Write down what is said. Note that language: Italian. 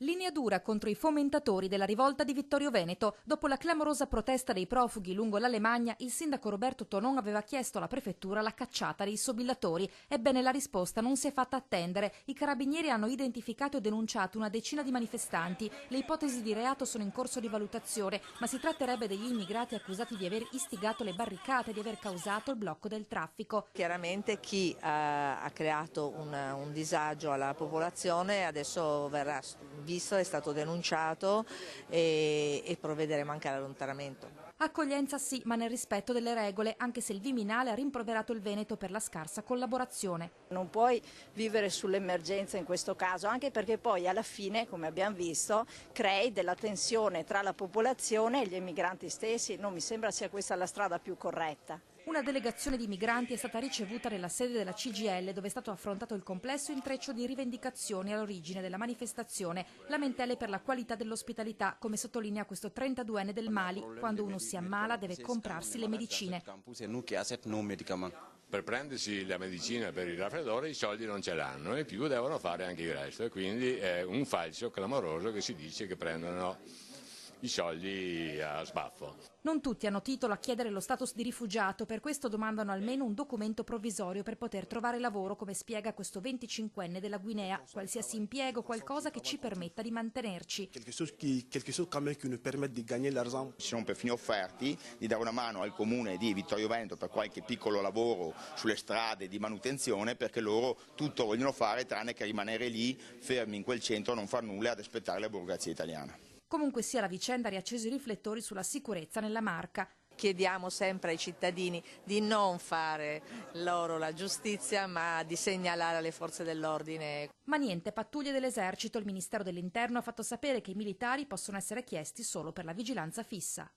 Linea dura contro i fomentatori della rivolta di Vittorio Veneto. Dopo la clamorosa protesta dei profughi lungo l'Alemagna, il sindaco Roberto Tonon aveva chiesto alla prefettura la cacciata dei sobillatori. Ebbene, la risposta non si è fatta attendere. I carabinieri hanno identificato e denunciato una decina di manifestanti. Le ipotesi di reato sono in corso di valutazione, ma si tratterebbe degli immigrati accusati di aver istigato le barricate e di aver causato il blocco del traffico. Chiaramente chi ha creato un disagio alla popolazione adesso verrà visto, è stato denunciato e provvederemo anche all'allontanamento. Accoglienza sì, ma nel rispetto delle regole, anche se il Viminale ha rimproverato il Veneto per la scarsa collaborazione. Non puoi vivere sull'emergenza in questo caso, anche perché poi alla fine, come abbiamo visto, crei della tensione tra la popolazione e gli emigranti stessi. Non mi sembra sia questa la strada più corretta. Una delegazione di migranti è stata ricevuta nella sede della CGIL, dove è stato affrontato il complesso intreccio di rivendicazioni all'origine della manifestazione, lamentele per la qualità dell'ospitalità, come sottolinea questo 32enne del Mali: quando uno si ammala deve comprarsi le medicine. Per prendersi la medicina per il raffreddore i soldi non ce l'hanno e più devono fare anche il resto, e quindi è un falso clamoroso che si dice che prendono i soldi a sbaffo. Non tutti hanno titolo a chiedere lo status di rifugiato, per questo domandano almeno un documento provvisorio per poter trovare lavoro, come spiega questo 25enne della Guinea. Qualsiasi impiego, qualcosa che ci permetta di mantenerci. Quelque chose quand même qui nous permette di gagner l'argent. Ci sono perfino offerti di dare una mano al comune di Vittorio Veneto per qualche piccolo lavoro sulle strade di manutenzione, perché loro tutto vogliono fare tranne che rimanere lì fermi in quel centro a non far nulla e ad aspettare la burocrazia italiana. Comunque sia, la vicenda ha riacceso i riflettori sulla sicurezza nella Marca. Chiediamo sempre ai cittadini di non fare loro la giustizia, ma di segnalare alle forze dell'ordine. Ma niente pattuglie dell'esercito. Il Ministero dell'Interno ha fatto sapere che i militari possono essere chiesti solo per la vigilanza fissa.